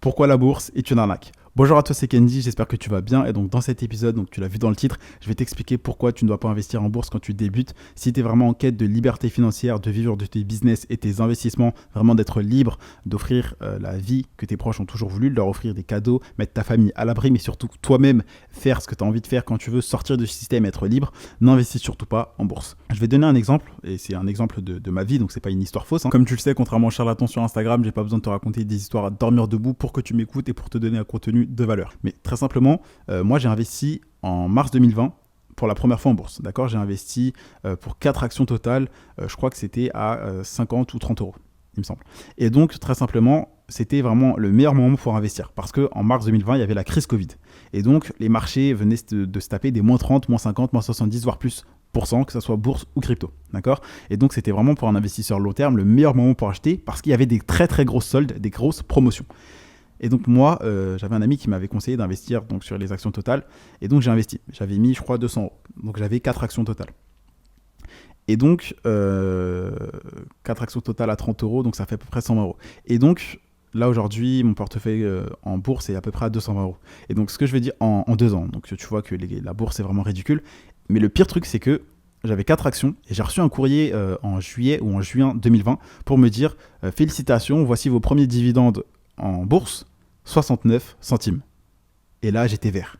Pourquoi la bourse est une arnaque? Bonjour à toi, c'est Kenji, j'espère que tu vas bien. Et donc dans cet épisode, donc tu l'as vu dans le titre, je vais t'expliquer pourquoi tu ne dois pas investir en bourse quand tu débutes. Si tu es vraiment en quête de liberté financière, de vivre de tes business et tes investissements, vraiment d'être libre, d'offrir la vie que tes proches ont toujours voulu, de leur offrir des cadeaux, mettre ta famille à l'abri, mais surtout toi-même faire ce que tu as envie de faire quand tu veux sortir du système, être libre, n'investis surtout pas en bourse. Je vais donner un exemple, et c'est un exemple de ma vie, donc c'est pas une histoire fausse, hein. Comme tu le sais, contrairement au charlatan sur Instagram, j'ai pas besoin de te raconter des histoires à dormir debout pour que tu m'écoutes et pour te donner un contenu de valeur. Mais très simplement, moi j'ai investi en mars 2020 pour la première fois en bourse. D'accord, j'ai investi pour 4 actions totales, je crois que c'était à 50 ou 30 euros, il me semble. Et donc très simplement, c'était vraiment le meilleur moment pour investir parce qu'en mars 2020, il y avait la crise Covid. Et donc les marchés venaient de se taper des moins 30, moins 50, moins 70, voire plus que ce soit bourse ou crypto, d'accord. Et donc c'était vraiment pour un investisseur long terme le meilleur moment pour acheter parce qu'il y avait des très très grosses soldes, des grosses promotions. Et donc moi, j'avais un ami qui m'avait conseillé d'investir donc, sur les actions totales. Et donc j'ai investi. J'avais mis, je crois, 200 euros. Donc j'avais 4 actions totales. Et donc, 4 actions totales à 30 euros, donc ça fait à peu près 120 euros. Et donc, là aujourd'hui, mon portefeuille en bourse est à peu près à 220 euros. Et donc, ce que je vais dire en 2 ans, donc tu vois que la bourse est vraiment ridicule. Mais le pire truc, c'est que j'avais 4 actions et j'ai reçu un courrier en juillet ou en juin 2020 pour me dire félicitations, voici vos premiers dividendes en bourse, 69 centimes. Et là, j'étais vert.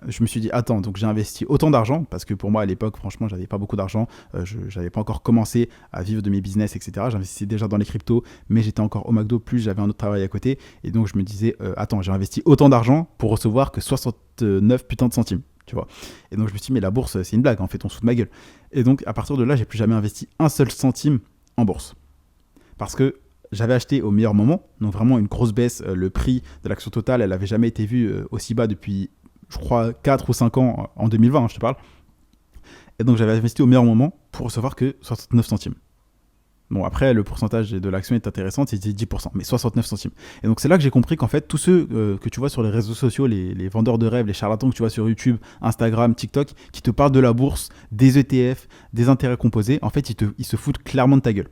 Je me suis dit, attends, donc j'ai investi autant d'argent, parce que pour moi, à l'époque, franchement, j'avais pas beaucoup d'argent, je n'avais pas encore commencé à vivre de mes business, etc. J'investissais déjà dans les cryptos, mais j'étais encore au McDo, plus j'avais un autre travail à côté, et donc je me disais, attends, j'ai investi autant d'argent pour recevoir que 69 putains de centimes, tu vois. Et donc je me suis dit, mais la bourse, c'est une blague, en fait, on se fout de ma gueule. Et donc, à partir de là, j'ai plus jamais investi un seul centime en bourse. Parce que j'avais acheté au meilleur moment, donc vraiment une grosse baisse. Le prix de l'action totale, elle n'avait jamais été vue aussi bas depuis, je crois, 4 ou 5 ans en 2020, je te parle. Et donc j'avais investi au meilleur moment pour recevoir que 69 centimes. Bon, après, le pourcentage de l'action est intéressant, c'était 10%, mais 69 centimes. Et donc c'est là que j'ai compris qu'en fait, tous ceux que tu vois sur les réseaux sociaux, les vendeurs de rêves, les charlatans que tu vois sur YouTube, Instagram, TikTok, qui te parlent de la bourse, des ETF, des intérêts composés, en fait, ils se foutent clairement de ta gueule.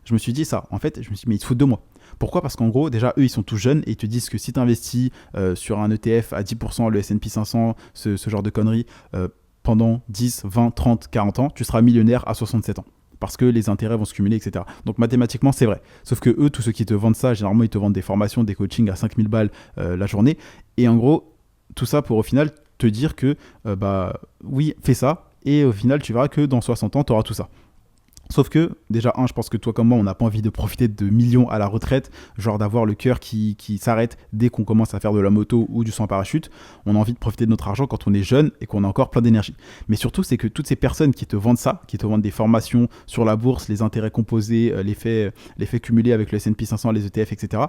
Je me suis dit ça. En fait, je me suis dit, mais ils se foutent de moi. Pourquoi? Parce qu'en gros, déjà, eux, ils sont tous jeunes et ils te disent que si tu investis sur un ETF à 10%, le S&P 500, ce genre de conneries, pendant 10, 20, 30, 40 ans, tu seras millionnaire à 67 ans. Parce que les intérêts vont se cumuler, etc. Donc mathématiquement, c'est vrai. Sauf que eux, tous ceux qui te vendent ça, généralement, ils te vendent des formations, des coachings à 5000 balles la journée. Et en gros, tout ça pour au final te dire que, bah oui, fais ça. Et au final, tu verras que dans 60 ans, tu auras tout ça. Sauf que, déjà, je pense que toi comme moi, on n'a pas envie de profiter de millions à la retraite, genre d'avoir le cœur qui s'arrête dès qu'on commence à faire de la moto ou du saut en parachute. On a envie de profiter de notre argent quand on est jeune et qu'on a encore plein d'énergie. Mais surtout, c'est que toutes ces personnes qui te vendent ça, qui te vendent des formations sur la bourse, les intérêts composés, l'effet cumulé avec le S&P 500, les ETF, etc.,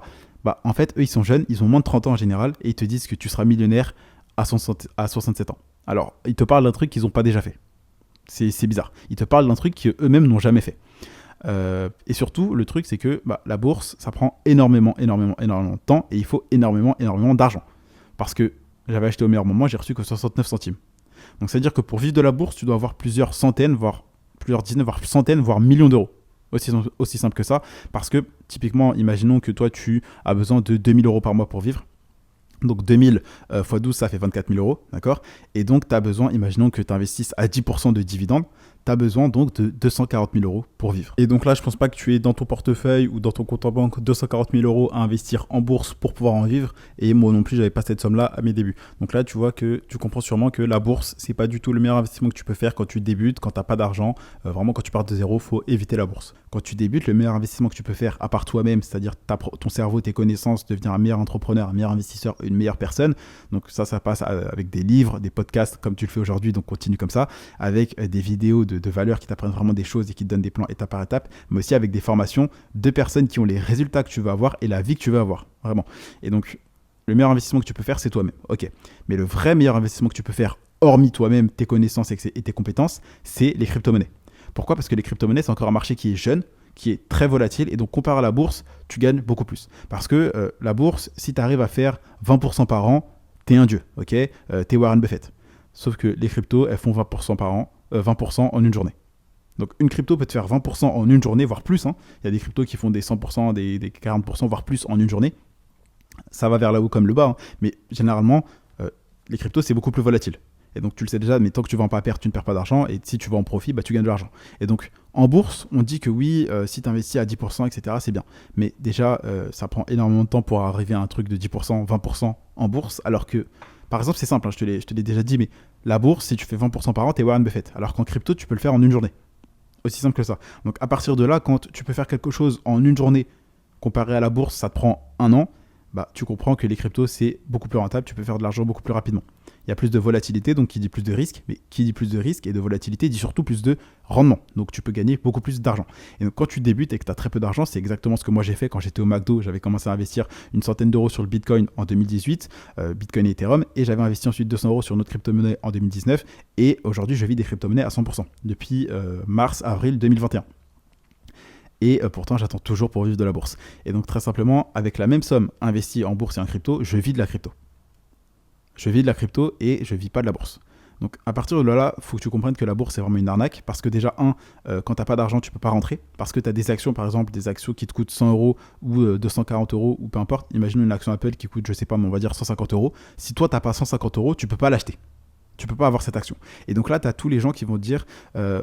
bah, en fait, eux, ils sont jeunes, ils ont moins de 30 ans en général, et ils te disent que tu seras millionnaire à 67 ans. Alors, ils te parlent d'un truc qu'ils n'ont pas déjà fait. C'est bizarre. Ils te parlent d'un truc qu'eux-mêmes n'ont jamais fait. Et surtout, le truc, c'est que la bourse, ça prend énormément de temps et il faut énormément d'argent. Parce que j'avais acheté au meilleur moment, j'ai reçu que 69 centimes. Donc, c'est-à-dire que pour vivre de la bourse, tu dois avoir plusieurs centaines, voire plusieurs dizaines, voire centaines, voire millions d'euros. Aussi simple que ça. Parce que, typiquement, imaginons que toi, tu as besoin de 2000 euros par mois pour vivre. Donc 2000 x 12, ça fait 24 000 euros, d'accord. Et donc, tu as besoin, imaginons que tu investisses à 10% de dividendes, tu as besoin donc de 240 000 euros pour vivre. Et donc là, je pense pas que tu aies dans ton portefeuille ou dans ton compte en banque 240 000 euros à investir en bourse pour pouvoir en vivre. Et moi non plus, j'avais pas cette somme-là à mes débuts. Donc là, tu vois que tu comprends sûrement que la bourse, c'est pas du tout le meilleur investissement que tu peux faire quand tu débutes, quand t'as pas d'argent. Vraiment, quand tu pars de zéro, faut éviter la bourse. Quand tu débutes, le meilleur investissement que tu peux faire, à part toi-même, c'est-à-dire ton cerveau, tes connaissances, devenir un meilleur entrepreneur, un meilleur investisseur, une meilleure personne. Donc ça passe avec des livres, des podcasts comme tu le fais aujourd'hui, donc continue comme ça, avec des vidéos de valeurs qui t'apprennent vraiment des choses et qui te donnent des plans étape par étape, mais aussi avec des formations de personnes qui ont les résultats que tu veux avoir et la vie que tu veux avoir, vraiment. Et donc, le meilleur investissement que tu peux faire, c'est toi-même, ok. Mais le vrai meilleur investissement que tu peux faire, hormis toi-même, tes connaissances et tes compétences, c'est les crypto-monnaies. Pourquoi? Parce que les crypto-monnaies, c'est encore un marché qui est jeune, qui est très volatile, et donc comparé à la bourse, tu gagnes beaucoup plus. Parce que la bourse, si tu arrives à faire 20% par an, t'es un dieu, ok. T'es Warren Buffett. Sauf que les cryptos, elles font 20% par an, 20% en une journée. Donc une crypto peut te faire 20% en une journée, voire plus, hein. Il y a des cryptos qui font des 100%, des 40%, voire plus en une journée. Ça va vers le haut comme le bas, hein, mais généralement, les cryptos, c'est beaucoup plus volatile. Et donc tu le sais déjà, mais tant que tu ne vends pas à perte, tu ne perds pas d'argent. Et si tu vends en profit, bah, tu gagnes de l'argent. Et donc en bourse, on dit que oui, si tu investis à 10%, etc., c'est bien. Mais déjà, ça prend énormément de temps pour arriver à un truc de 10%, 20% en bourse. Alors que, par exemple, c'est simple, hein, je te l'ai déjà dit, mais la bourse, si tu fais 20% par an, t'es Warren Buffett. Alors qu'en crypto, tu peux le faire en une journée. Aussi simple que ça. Donc à partir de là, quand tu peux faire quelque chose en une journée, comparé à la bourse, ça te prend un an, bah, tu comprends que les cryptos, c'est beaucoup plus rentable, tu peux faire de l'argent beaucoup plus rapidement. Il y a plus de volatilité, donc qui dit plus de risque, mais qui dit plus de risque et de volatilité dit surtout plus de rendement. Donc tu peux gagner beaucoup plus d'argent. Et donc quand tu débutes et que tu as très peu d'argent, c'est exactement ce que moi j'ai fait quand j'étais au McDo. J'avais commencé à investir une centaine d'euros sur le Bitcoin en 2018, Bitcoin et Ethereum, et j'avais investi ensuite 200 euros sur notre crypto-monnaie en 2019. Et aujourd'hui, je vis des crypto-monnaies à 100% depuis mars-avril 2021. Et pourtant, j'attends toujours pour vivre de la bourse. Et donc, très simplement, avec la même somme investie en bourse et en crypto, je vis de la crypto. Je vis de la crypto et je vis pas de la bourse. Donc, à partir de là, il faut que tu comprennes que la bourse, c'est vraiment une arnaque. Parce que déjà, quand tu n'as pas d'argent, tu peux pas rentrer. Parce que tu as des actions, par exemple, des actions qui te coûtent 100 euros ou 240 euros ou peu importe. Imagine une action Apple qui coûte, je sais pas, mais on va dire 150 euros. Si toi, tu n'as pas 150 euros, tu peux pas l'acheter. Tu peux pas avoir cette action. Et donc là, tu as tous les gens qui vont te dire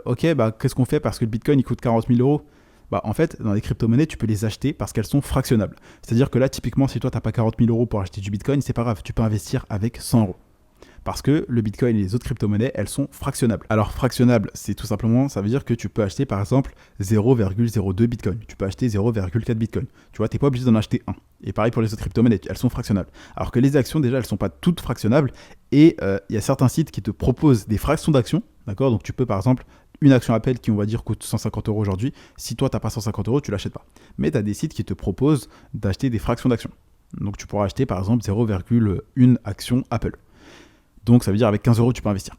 ok, bah, qu'est-ce qu'on fait parce que le Bitcoin, il coûte 40 000 euros. Bah, en fait, dans les crypto-monnaies, tu peux les acheter parce qu'elles sont fractionnables. C'est-à-dire que là, typiquement, si toi, tu n'as pas 40 000 euros pour acheter du Bitcoin, c'est pas grave, tu peux investir avec 100 euros. Parce que le Bitcoin et les autres crypto-monnaies, elles sont fractionnables. Alors, fractionnable, c'est tout simplement, ça veut dire que tu peux acheter, par exemple, 0,02 Bitcoin. Tu peux acheter 0,4 Bitcoin. Tu vois, tu n'es pas obligé d'en acheter un. Et pareil pour les autres crypto-monnaies, elles sont fractionnables. Alors que les actions, déjà, elles ne sont pas toutes fractionnables. Et il y a certains sites qui te proposent des fractions d'actions. D'accord ? Donc, tu peux, par exemple, une action Apple qui, on va dire, coûte 150 euros aujourd'hui. Si toi, tu n'as pas 150 euros, tu ne l'achètes pas. Mais tu as des sites qui te proposent d'acheter des fractions d'actions. Donc, tu pourras acheter, par exemple, 0,1 action Apple. Donc, ça veut dire avec 15 euros, tu peux investir.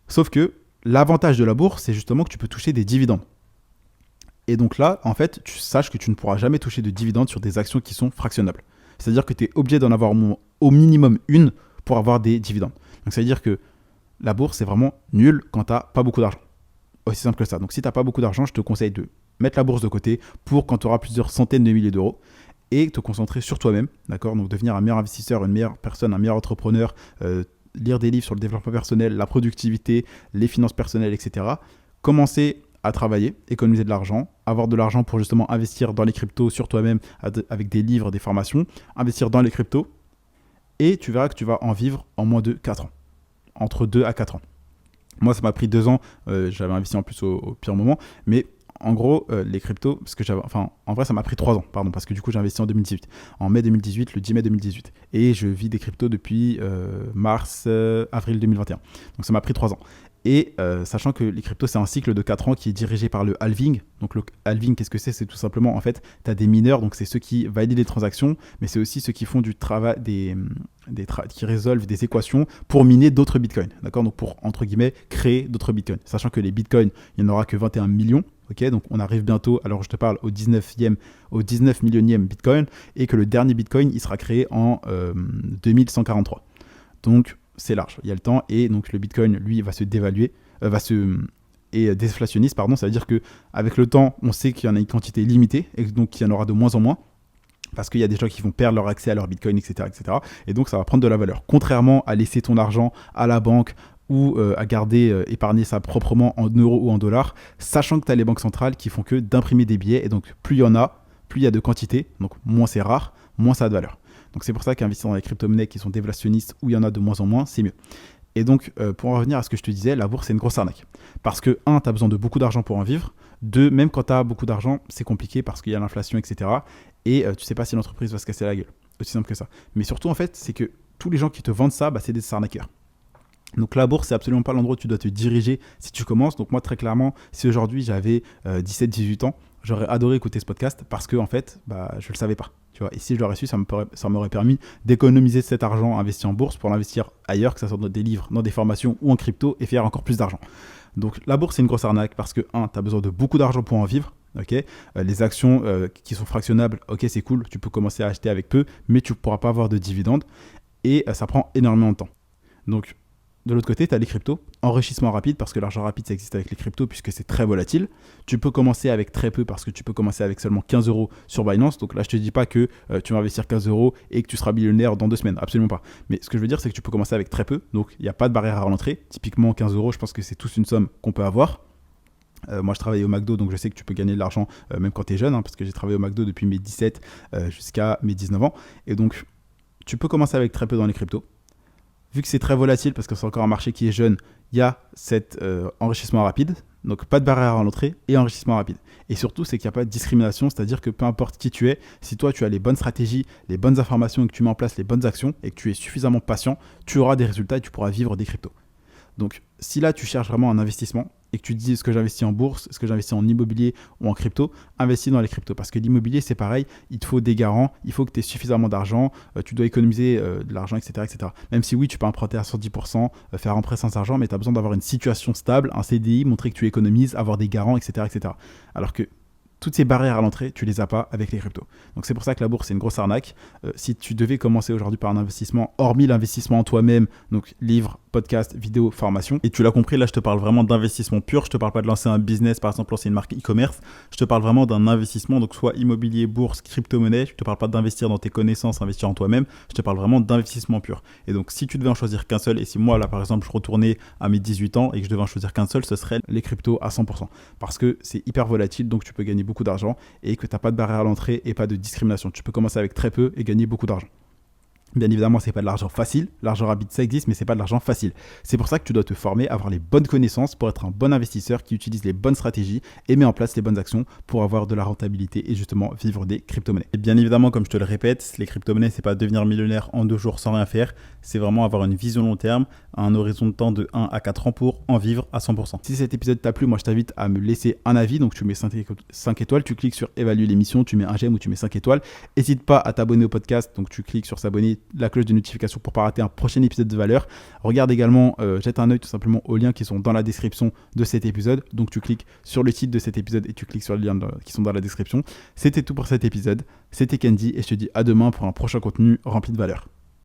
Sauf que l'avantage de la bourse, c'est justement que tu peux toucher des dividendes. Et donc là, en fait, tu saches que tu ne pourras jamais toucher de dividendes sur des actions qui sont fractionnables. C'est-à-dire que tu es obligé d'en avoir au minimum une pour avoir des dividendes. Donc, ça veut dire que la bourse, c'est vraiment nul quand tu n'as pas beaucoup d'argent. Aussi simple que ça. Donc si tu n'as pas beaucoup d'argent, je te conseille de mettre la bourse de côté pour quand tu auras plusieurs centaines de milliers d'euros et te concentrer sur toi-même, d'accord ? Donc devenir un meilleur investisseur, une meilleure personne, un meilleur entrepreneur, lire des livres sur le développement personnel, la productivité, les finances personnelles, etc. Commencer à travailler, économiser de l'argent, avoir de l'argent pour justement investir dans les cryptos sur toi-même avec des livres, des formations, investir dans les cryptos et tu verras que tu vas en vivre en moins de 4 ans, entre 2 à 4 ans. Moi, ça m'a pris 2 ans. J'avais investi en plus au pire moment. Mais en gros, les cryptos, parce que en vrai, ça m'a pris 3 ans, pardon, parce que du coup, j'ai investi en 2018. En mai 2018, le 10 mai 2018. Et je vis des cryptos depuis avril 2021. Donc, ça m'a pris 3 ans. Et sachant que les cryptos, c'est un cycle de 4 ans qui est dirigé par le halving. Donc le halving, qu'est-ce que c'est ? C'est tout simplement, en fait, tu as des mineurs, donc c'est ceux qui valident les transactions, mais c'est aussi ceux qui font du travail, qui résolvent des équations pour miner d'autres bitcoins. D'accord ? Donc pour, entre guillemets, créer d'autres bitcoins. Sachant que les bitcoins, il n'y en aura que 21 millions. Okay, donc on arrive bientôt, alors je te parle au 19 millionième bitcoin, et que le dernier bitcoin, il sera créé en 2143. Donc c'est large, il y a le temps, et donc le bitcoin, lui, va se dévaluer, et déflationniste, pardon, ça veut dire qu'avec le temps, on sait qu'il y en a une quantité limitée, et donc qu'il y en aura de moins en moins, parce qu'il y a des gens qui vont perdre leur accès à leur bitcoin, etc., etc., et donc ça va prendre de la valeur. Contrairement à laisser ton argent à la banque, ou à garder, épargner ça proprement en euros ou en dollars, sachant que tu as les banques centrales qui font que d'imprimer des billets, et donc plus il y en a, plus il y a de quantité, donc moins c'est rare, moins ça a de valeur. Donc c'est pour ça qu'investir dans les crypto-monnaies qui sont déflationnistes, où il y en a de moins en moins, c'est mieux. Et donc, pour en revenir à ce que je te disais, la bourse, c'est une grosse arnaque. Parce que, 1, tu as besoin de beaucoup d'argent pour en vivre. 2, même quand tu as beaucoup d'argent, c'est compliqué parce qu'il y a l'inflation, etc. Et tu sais pas si l'entreprise va se casser la gueule. Aussi simple que ça. Mais surtout, en fait, c'est que tous les gens qui te vendent ça, c'est des arnaqueurs. Donc la bourse, c'est absolument pas l'endroit où tu dois te diriger si tu commences. Donc moi, très clairement, si aujourd'hui j'avais 17-18 ans, j'aurais adoré écouter ce podcast parce que en fait, je le savais pas. Tu vois, et si je l'aurais su, ça m'aurait permis d'économiser cet argent investi en bourse pour l'investir ailleurs, que ce soit dans des livres, dans des formations ou en crypto, et faire encore plus d'argent. Donc la bourse, c'est une grosse arnaque parce que, 1, tu as besoin de beaucoup d'argent pour en vivre. Okay, les actions qui sont fractionnables, ok, c'est cool, tu peux commencer à acheter avec peu, mais tu ne pourras pas avoir de dividendes et ça prend énormément de temps. Donc de l'autre côté, tu as les cryptos, enrichissement rapide, parce que l'argent rapide, ça existe avec les cryptos, puisque c'est très volatile. Tu peux commencer avec très peu, parce que tu peux commencer avec seulement 15 euros sur Binance. Donc là, je te dis pas que tu vas investir 15 euros et que tu seras millionnaire dans 2 semaines, absolument pas. Mais ce que je veux dire, c'est que tu peux commencer avec très peu, donc il n'y a pas de barrière à l'entrée. Typiquement, 15 euros, je pense que c'est tous une somme qu'on peut avoir. Moi, je travaille au McDo, donc je sais que tu peux gagner de l'argent même quand tu es jeune, parce que j'ai travaillé au McDo depuis mes 17 jusqu'à mes 19 ans. Et donc, tu peux commencer avec très peu dans les cryptos. Vu que c'est très volatile, parce que c'est encore un marché qui est jeune, il y a cet enrichissement rapide. Donc, pas de barrière à l'entrée et enrichissement rapide. Et surtout, c'est qu'il n'y a pas de discrimination, c'est-à-dire que peu importe qui tu es, si toi, tu as les bonnes stratégies, les bonnes informations et que tu mets en place les bonnes actions et que tu es suffisamment patient, tu auras des résultats et tu pourras vivre des cryptos. Donc, si là, tu cherches vraiment un investissement et que tu te dis est-ce que j'investis en bourse, est-ce que j'investis en immobilier ou en crypto, investis dans les cryptos. Parce que l'immobilier, c'est pareil, il te faut des garants, il faut que tu aies suffisamment d'argent, tu dois économiser de l'argent, etc., etc. Même si oui, tu peux emprunter à 110%, faire un prêt sans argent, mais tu as besoin d'avoir une situation stable, un CDI, montrer que tu économises, avoir des garants, etc., etc. Alors que toutes ces barrières à l'entrée, tu les as pas avec les cryptos. Donc c'est pour ça que la bourse, c'est une grosse arnaque. Si tu devais commencer aujourd'hui par un investissement, hormis l'investissement en toi-même, donc livre, podcast, vidéo, formation, et tu l'as compris, là je te parle vraiment d'investissement pur, je te parle pas de lancer un business, par exemple lancer une marque e-commerce, je te parle vraiment d'un investissement, donc soit immobilier, bourse, crypto-monnaie, je te parle pas d'investir dans tes connaissances, investir en toi-même, je te parle vraiment d'investissement pur. Et donc si tu devais en choisir qu'un seul, et si moi là par exemple je retournais à mes 18 ans et que je devais en choisir qu'un seul, ce serait les cryptos à 100%. Parce que c'est hyper volatile, donc tu peux gagner beaucoup d'argent et que tu n'as pas de barrière à l'entrée et pas de discrimination. Tu peux commencer avec très peu et gagner beaucoup d'argent. Bien évidemment, c'est pas de l'argent facile. L'argent rapide, ça existe, mais c'est pas de l'argent facile. C'est pour ça que tu dois te former, avoir les bonnes connaissances pour être un bon investisseur qui utilise les bonnes stratégies et met en place les bonnes actions pour avoir de la rentabilité et justement vivre des crypto-monnaies. Et bien évidemment, comme je te le répète, les crypto-monnaies, c'est pas devenir millionnaire en 2 jours sans rien faire. C'est vraiment avoir une vision long terme, un horizon de temps de 1 à 4 ans pour en vivre à 100%. Si cet épisode t'a plu, moi je t'invite à me laisser un avis. Donc tu mets 5 étoiles, tu cliques sur évaluer l'émission, tu mets un j'aime ou tu mets 5 étoiles. N'hésite pas à t'abonner au podcast. Donc tu cliques sur s'abonner, la cloche de notification pour ne pas rater un prochain épisode de valeur. Regarde également, jette un œil tout simplement aux liens qui sont dans la description de cet épisode. Donc tu cliques sur le titre de cet épisode et tu cliques sur les liens qui sont dans la description. C'était tout pour cet épisode. C'était Kendy et je te dis à demain pour un prochain contenu rempli de valeur.